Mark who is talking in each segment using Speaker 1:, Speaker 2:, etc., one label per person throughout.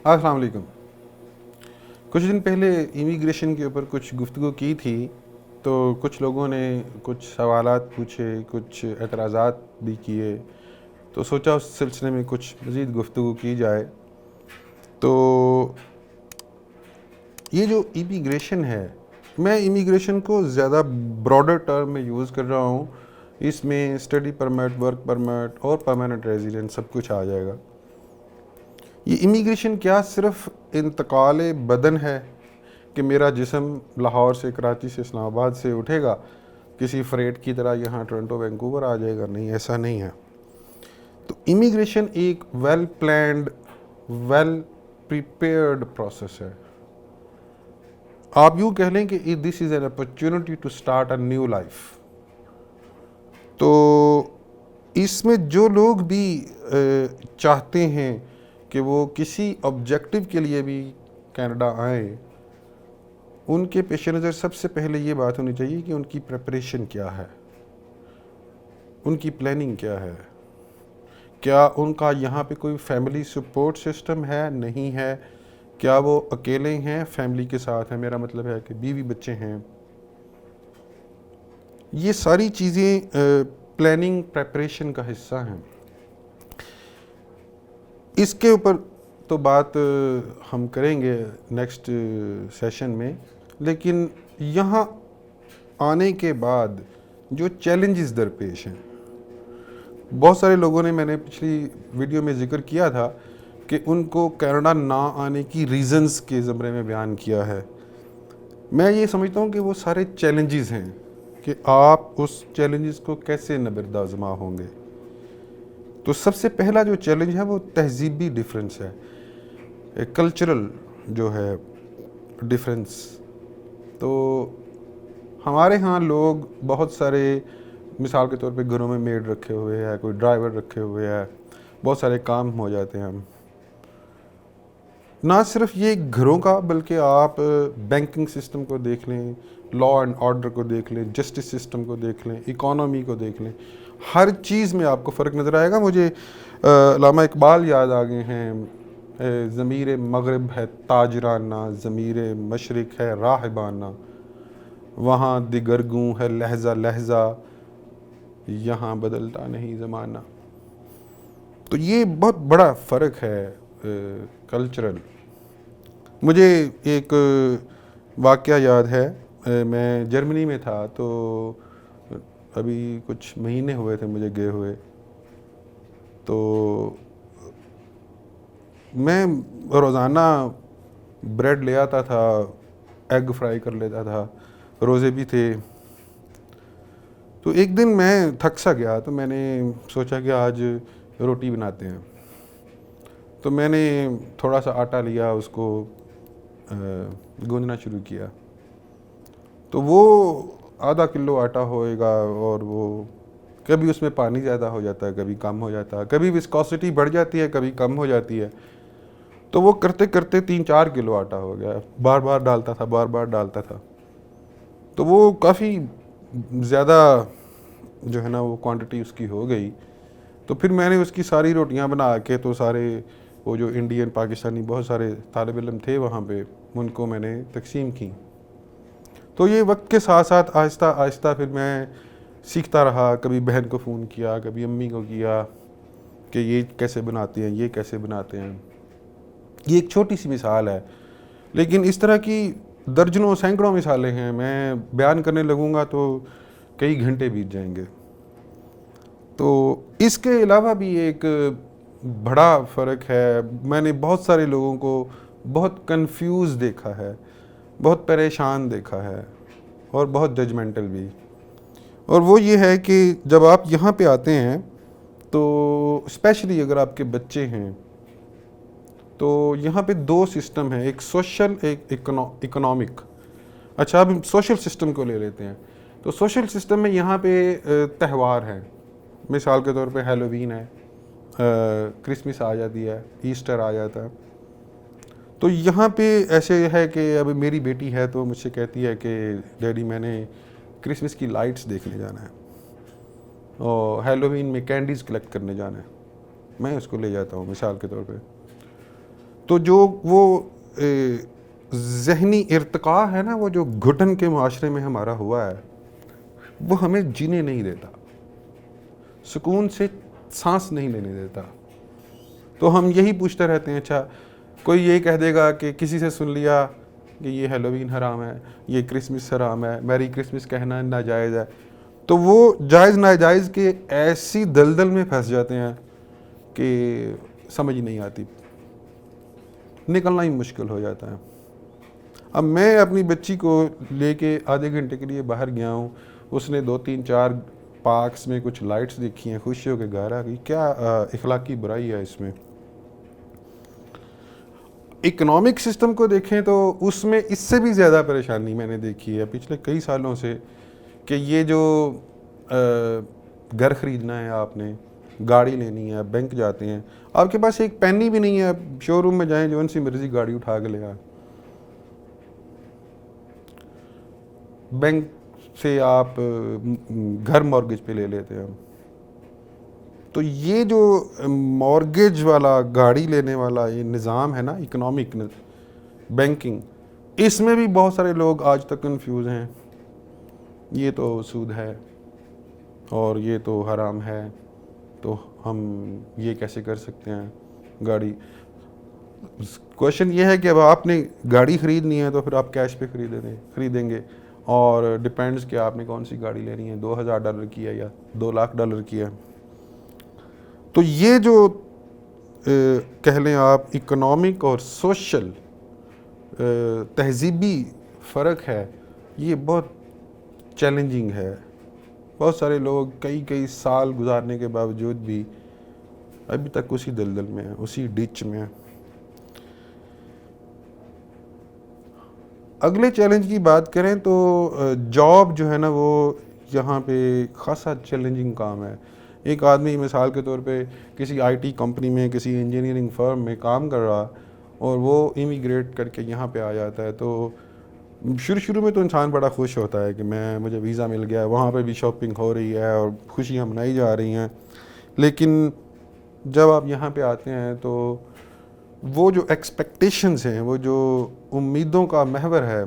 Speaker 1: السلام علیکم. کچھ دن پہلے امیگریشن کے اوپر کچھ گفتگو کی تھی تو کچھ لوگوں نے کچھ سوالات پوچھے، کچھ اعتراضات بھی کیے، تو سوچا اس سلسلے میں کچھ مزید گفتگو کی جائے. تو یہ جو امیگریشن ہے، میں امیگریشن کو زیادہ براڈر ٹرم میں یوز کر رہا ہوں. اس میں اسٹڈی پرمٹ، ورک پرمٹ اور پرماننٹ ریزیڈنس سب کچھ آ جائے گا. یہ امیگریشن کیا صرف انتقال بدن ہے کہ میرا جسم لاہور سے، کراچی سے، اسلام آباد سے اٹھے گا کسی فریٹ کی طرح یہاں ٹورنٹو، وینکوور آ جائے گا؟ نہیں، ایسا نہیں ہے. تو امیگریشن ایک well planned, well prepared process ہے. آپ یوں کہہ لیں کہ this is an opportunity to start a new life. تو اس میں جو لوگ بھی چاہتے ہیں کہ وہ کسی آبجیکٹو کے لیے بھی کینیڈا آئیں، ان کے پیش نظر سب سے پہلے یہ بات ہونی چاہیے کہ ان کی پریپریشن کیا ہے، ان کی پلاننگ کیا ہے. کیا ان کا یہاں پہ کوئی فیملی سپورٹ سسٹم ہے؟ نہیں ہے. کیا وہ اکیلے ہیں، فیملی کے ساتھ ہیں؟ میرا مطلب ہے کہ بیوی بچے ہیں. یہ ساری چیزیں پلاننگ، پریپریشن کا حصہ ہیں. اس کے اوپر تو بات ہم کریں گے نیکسٹ سیشن میں. لیکن یہاں آنے کے بعد جو چیلنجز درپیش ہیں، بہت سارے لوگوں نے، میں نے پچھلی ویڈیو میں ذکر کیا تھا کہ ان کو کینیڈا نہ آنے کی ریزنز کے زمرے میں بیان کیا ہے. میں یہ سمجھتا ہوں کہ وہ سارے چیلنجز ہیں کہ آپ اس چیلنجز کو کیسے نبرد آزما ہوں گے. تو سب سے پہلا جو چیلنج ہے وہ تہذیبی ڈیفرنس ہے، کلچرل جو ہے ڈیفرنس. تو ہمارے ہاں لوگ بہت سارے، مثال کے طور پہ گھروں میں میڈ رکھے ہوئے ہیں، کوئی ڈرائیور رکھے ہوئے ہیں، بہت سارے کام ہو جاتے ہیں. نہ صرف یہ گھروں کا، بلکہ آپ بینکنگ سسٹم کو دیکھ لیں، لا اینڈ آرڈر کو دیکھ لیں، جسٹس سسٹم کو دیکھ لیں، اکانومی کو دیکھ لیں، ہر چیز میں آپ کو فرق نظر آئے گا. مجھے علامہ اقبال یاد آ گئے ہیں، ضمیر مغرب ہے تاجرانہ، ضمیر مشرق ہے راہبانہ، وہاں دگرگوں ہے لہجہ لہجہ، یہاں بدلتا نہیں زمانہ. تو یہ بہت بڑا فرق ہے کلچرل. مجھے ایک واقعہ یاد ہے، میں جرمنی میں تھا تو ابھی کچھ مہینے ہوئے تھے مجھے گئے ہوئے. تو میں روزانہ بریڈ لے آتا تھا، ایگ فرائی کر لیتا تھا، روزے بھی تھے. تو ایک دن میں تھک سا گیا تو میں نے سوچا کہ آج روٹی بناتے ہیں. تو میں نے تھوڑا سا آٹا لیا، اس کو گوندنا شروع کیا. تو وہ آدھا کلو آٹا ہوئے گا، اور وہ کبھی اس میں پانی زیادہ ہو جاتا ہے، کبھی کم ہو جاتا ہے، کبھی وسکوسٹی بڑھ جاتی ہے، کبھی کم ہو جاتی ہے. تو وہ کرتے کرتے 3-4 کلو آٹا ہو گیا. بار بار ڈالتا تھا، بار بار ڈالتا تھا. تو وہ کافی زیادہ جو ہے نا وہ کوانٹٹی اس کی ہو گئی. تو پھر میں نے اس کی ساری روٹیاں بنا کے، تو سارے وہ جو انڈین، پاکستانی بہت سارے طالب علم تھے وہاں پہ، ان کو میں نے تقسیم کی. تو یہ وقت کے ساتھ ساتھ آہستہ آہستہ پھر میں سیکھتا رہا. کبھی بہن کو فون کیا، کبھی امی کو کیا کہ یہ کیسے بناتے ہیں، یہ کیسے بناتے ہیں. یہ ایک چھوٹی سی مثال ہے، لیکن اس طرح کی درجنوں سینکڑوں مثالیں ہیں. میں بیان کرنے لگوں گا تو کئی گھنٹے بیت جائیں گے. تو اس کے علاوہ بھی ایک بڑا فرق ہے. میں نے بہت سارے لوگوں کو بہت کنفیوز دیکھا ہے، بہت پریشان دیکھا ہے، اور بہت ججمنٹل بھی. اور وہ یہ ہے کہ جب آپ یہاں پہ آتے ہیں تو اسپیشلی اگر آپ کے بچے ہیں، تو یہاں پہ 2 سسٹم ہیں، ایک سوشل، ایک اکنامک. اچھا، اب سوشل سسٹم کو لے لیتے ہیں. تو سوشل سسٹم میں یہاں پہ تہوار ہیں. مثال کے طور پہ ہیلووین ہے، کرسمس آ جاتی ہے، ایسٹر آ جاتا ہے. تو یہاں پہ ایسے ہے کہ اب میری بیٹی ہے تو مجھ سے کہتی ہے کہ ڈیڈی میں نے کرسمس کی لائٹس دیکھنے جانا ہے، اور ہیلووین میں کینڈیز کلیکٹ کرنے جانا ہے. میں اس کو لے جاتا ہوں مثال کے طور پہ. تو جو وہ ذہنی ارتقاء ہے نا، وہ جو گھٹن کے معاشرے میں ہمارا ہوا ہے، وہ ہمیں جینے نہیں دیتا، سکون سے سانس نہیں لینے دیتا. تو ہم یہی پوچھتے رہتے ہیں. اچھا کوئی یہ کہہ دے گا کہ کسی سے سن لیا کہ یہ ہیلووین حرام ہے، یہ کرسمس حرام ہے، میری کرسمس کہنا ناجائز ہے، تو وہ جائز ناجائز کے ایسی دلدل میں پھنس جاتے ہیں کہ سمجھ نہیں آتی، نکلنا ہی مشکل ہو جاتا ہے. اب میں اپنی بچی کو لے کے آدھے گھنٹے کے لیے باہر گیا ہوں، اس نے 2 3 4 پارکس میں کچھ لائٹس دیکھی ہیں، خوشی ہو کے گھر آ گئی. کیا اخلاقی برائی ہے اس میں؟ اکنامک سسٹم کو دیکھیں تو اس میں اس سے بھی زیادہ پریشانی میں نے دیکھی ہے پچھلے کئی سالوں سے، کہ یہ جو گھر خریدنا ہے، آپ نے گاڑی لینی ہے، بینک جاتے ہیں، آپ کے پاس ایک پینی بھی نہیں ہے، شو روم میں جائیں جو سی مرضی گاڑی اٹھا کے لے آئیں. بینک سے آپ گھر مورگیج پہ لے لیتے ہیں. تو یہ جو مورگیج والا، گاڑی لینے والا یہ نظام ہے نا، اکنامک بینکنگ، اس میں بھی بہت سارے لوگ آج تک کنفیوز ہیں. یہ تو سود ہے اور یہ تو حرام ہے، تو ہم یہ کیسے کر سکتے ہیں گاڑی. کوشچن یہ ہے کہ اب آپ نے گاڑی خریدنی ہے تو پھر آپ کیش پہ خریدیں گے، اور ڈپینڈز کہ آپ نے کون سی گاڑی لینی ہے، $2,000 کی ہے یا $2,00,000 کی ہے. تو یہ جو کہہ لیں آپ اکنامک اور سوشل تہذیبی فرق ہے، یہ بہت چیلنجنگ ہے. بہت سارے لوگ کئی سال گزارنے کے باوجود بھی ابھی تک اسی دلدل میں ہیں، اسی ڈچ میں ہیں. اگلے چیلنج کی بات کریں تو جاب جو ہے نا، وہ یہاں پہ خاصا چیلنجنگ کام ہے. ایک آدمی مثال کے طور پہ کسی آئی ٹی کمپنی میں، کسی انجینئرنگ فرم میں کام کر رہا، اور وہ امیگریٹ کر کے یہاں پہ آ جاتا ہے، تو شروع میں تو انسان بڑا خوش ہوتا ہے کہ مجھے ویزا مل گیا ہے، وہاں پہ بھی شاپنگ ہو رہی ہے اور خوشیاں منائی جا رہی ہیں. لیکن جب آپ یہاں پہ آتے ہیں تو وہ جو ایکسپیکٹیشنز ہیں، وہ جو امیدوں کا محور ہے،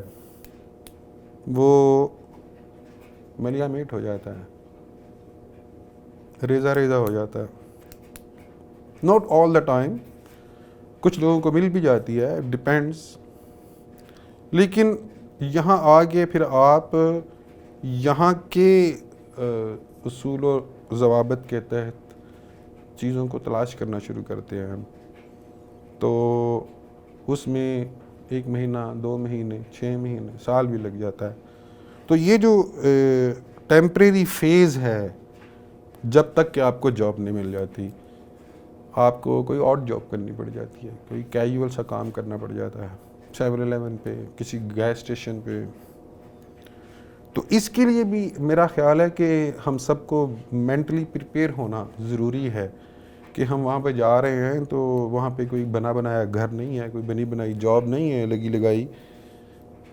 Speaker 1: وہ ملیا میٹ ہو جاتا ہے، ریزہ ہو جاتا ہے. ناٹ آل دا ٹائم، کچھ لوگوں کو مل بھی جاتی ہے، ڈپینڈس. لیکن یہاں آگے پھر آپ یہاں کے اصول و ضوابط کے تحت چیزوں کو تلاش کرنا شروع کرتے ہیں، تو اس میں 1 مہینہ، 2 مہینے، 6 مہینے، سال بھی لگ جاتا ہے. تو یہ جو ٹیمپریری فیز ہے، جب تک کہ آپ کو جاب نہیں مل جاتی، آپ کو کوئی اور جاب کرنی پڑ جاتی ہے، کوئی کیجول سا کام کرنا پڑ جاتا ہے 7-11 پہ، کسی گیس اسٹیشن پہ. تو اس کے لیے بھی میرا خیال ہے کہ ہم سب کو مینٹلی پریپیئر ہونا ضروری ہے کہ ہم وہاں پہ جا رہے ہیں تو وہاں پہ کوئی بنا بنایا گھر نہیں ہے، کوئی بنی بنائی جاب نہیں ہے لگی لگائی،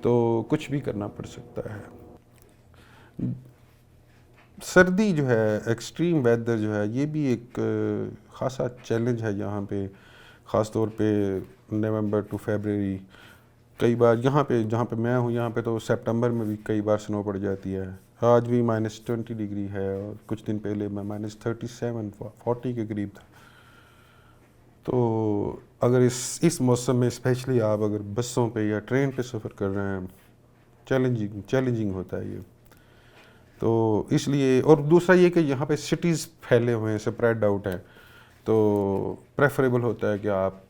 Speaker 1: تو کچھ بھی کرنا پڑ سکتا ہے. سردی جو ہے، ایکسٹریم ویدر جو ہے، یہ بھی ایک خاصا چیلنج ہے یہاں پہ، خاص طور پہ نومبر ٹو فیبرری. کئی بار یہاں پہ، جہاں پہ میں ہوں، یہاں پہ تو سپٹمبر میں بھی کئی بار سنو پڑ جاتی ہے. آج بھی -20 ڈگری ہے، اور کچھ دن پہلے میں -37-40 کے قریب تھا. تو اگر اس موسم میں اسپیشلی آپ اگر بسوں پہ یا ٹرین پہ سفر کر رہے ہیں، چیلنجنگ ہوتا ہے یہ. تو اس لیے، اور دوسرا یہ کہ یہاں پہ سٹیز پھیلے ہوئے ہیں، سپریڈ آؤٹ ہیں، تو پریفریبل ہوتا ہے کہ آپ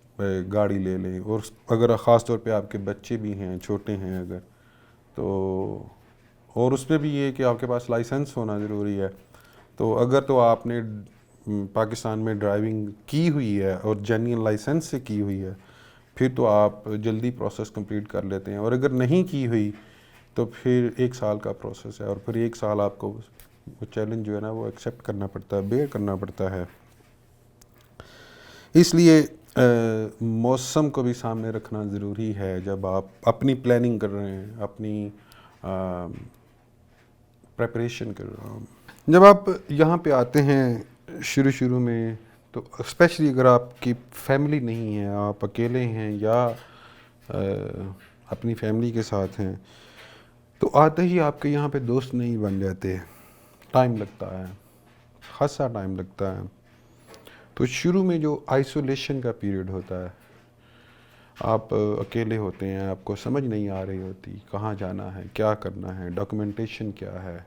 Speaker 1: گاڑی لے لیں. اور اگر خاص طور پہ آپ کے بچے بھی ہیں، چھوٹے ہیں اگر، تو اور اس میں بھی یہ کہ آپ کے پاس لائسنس ہونا ضروری ہے. تو اگر تو آپ نے پاکستان میں ڈرائیونگ کی ہوئی ہے اور جینوئن لائسنس سے کی ہوئی ہے، پھر تو آپ جلدی پروسیس کمپلیٹ کر لیتے ہیں. اور اگر نہیں کی ہوئی تو پھر 1 سال کا پروسیس ہے، اور پھر 1 سال آپ کو وہ چیلنج جو ہے نا، وہ ایکسیپٹ کرنا پڑتا ہے، بیئر کرنا پڑتا ہے. اس لیے موسم کو بھی سامنے رکھنا ضروری ہے جب آپ اپنی پلاننگ کر رہے ہیں، اپنی پریپریشن کر رہے ہیں. جب آپ یہاں پہ آتے ہیں شروع میں تو اسپیشلی اگر آپ کی فیملی نہیں ہے، آپ اکیلے ہیں یا اپنی فیملی کے ساتھ ہیں، تو آتے ہی آپ کے یہاں پہ دوست نہیں بن جاتے، ٹائم لگتا ہے، خاصا ٹائم لگتا ہے. تو شروع میں جو آئسولیشن کا پیریڈ ہوتا ہے، آپ اکیلے ہوتے ہیں، آپ کو سمجھ نہیں آ رہی ہوتی کہاں جانا ہے، کیا کرنا ہے، ڈاکومنٹیشن کیا ہے،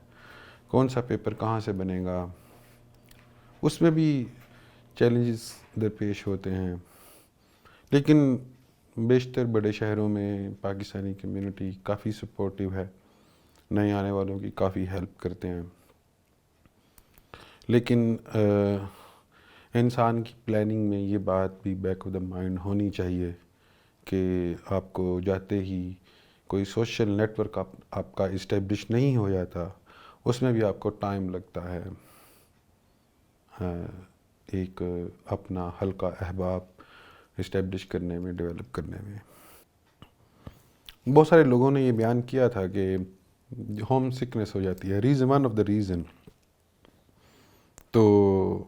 Speaker 1: کون سا پیپر کہاں سے بنے گا، اس میں بھی چیلنجز درپیش ہوتے ہیں. لیکن بیشتر بڑے شہروں میں پاکستانی کمیونٹی کافی سپورٹیو ہے، نئے آنے والوں کی کافی ہیلپ کرتے ہیں. لیکن انسان کی پلاننگ میں یہ بات بھی بیک آف دا مائنڈ ہونی چاہیے کہ آپ کو جاتے ہی کوئی سوشل نیٹ ورک آپ کا اسٹیبلش نہیں ہو جاتا، اس میں بھی آپ کو ٹائم لگتا ہے ایک اپنا حلقہ احباب اسٹیبلش کرنے میں، ڈیولپ کرنے میں. بہت سارے لوگوں نے یہ بیان کیا تھا کہ ہوم سکنس ہو جاتی ہے، ون آف دا ریزن. تو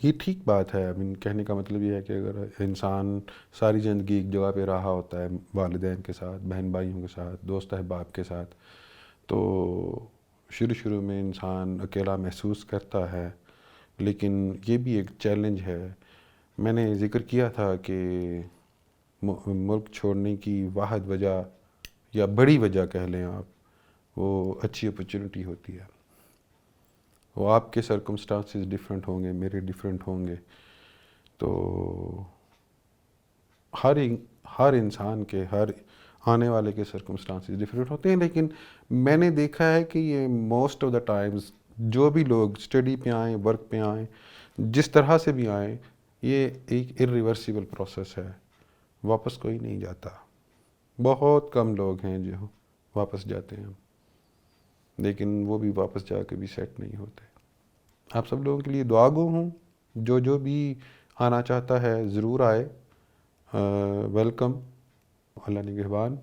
Speaker 1: یہ ٹھیک بات ہے. کہنے کا مطلب یہ ہے کہ اگر انسان ساری زندگی ایک جگہ پہ رہا ہوتا ہے، والدین کے ساتھ، بہن بھائیوں کے ساتھ، دوست احباب کے ساتھ، تو شروع میں انسان اکیلا محسوس کرتا ہے. لیکن یہ بھی ایک چیلنج ہے. میں نے ذکر کیا تھا کہ ملک چھوڑنے کی واحد وجہ یا بڑی وجہ کہہ لیں آپ، وہ اچھی اپرچونٹی ہوتی ہے. وہ آپ کے سرکمسٹانسز ڈیفرنٹ ہوں گے، میرے ڈیفرنٹ ہوں گے. تو ہر انسان کے، ہر آنے والے کے سرکمسٹانسز ڈیفرنٹ ہوتے ہیں. لیکن میں نے دیکھا ہے کہ یہ موسٹ آف دا ٹائمز جو بھی لوگ اسٹڈی پہ آئیں، ورک پہ آئیں، جس طرح سے بھی آئیں، یہ ایک irreversible پروسیس ہے. واپس کوئی نہیں جاتا. بہت کم لوگ ہیں جو واپس جاتے ہیں، لیکن وہ بھی واپس جا کے بھی سیٹ نہیں ہوتے. آپ سب لوگوں کے لیے دعا گو ہوں. جو بھی آنا چاہتا ہے ضرور آئے. ویلکم. اللہ نگہبان.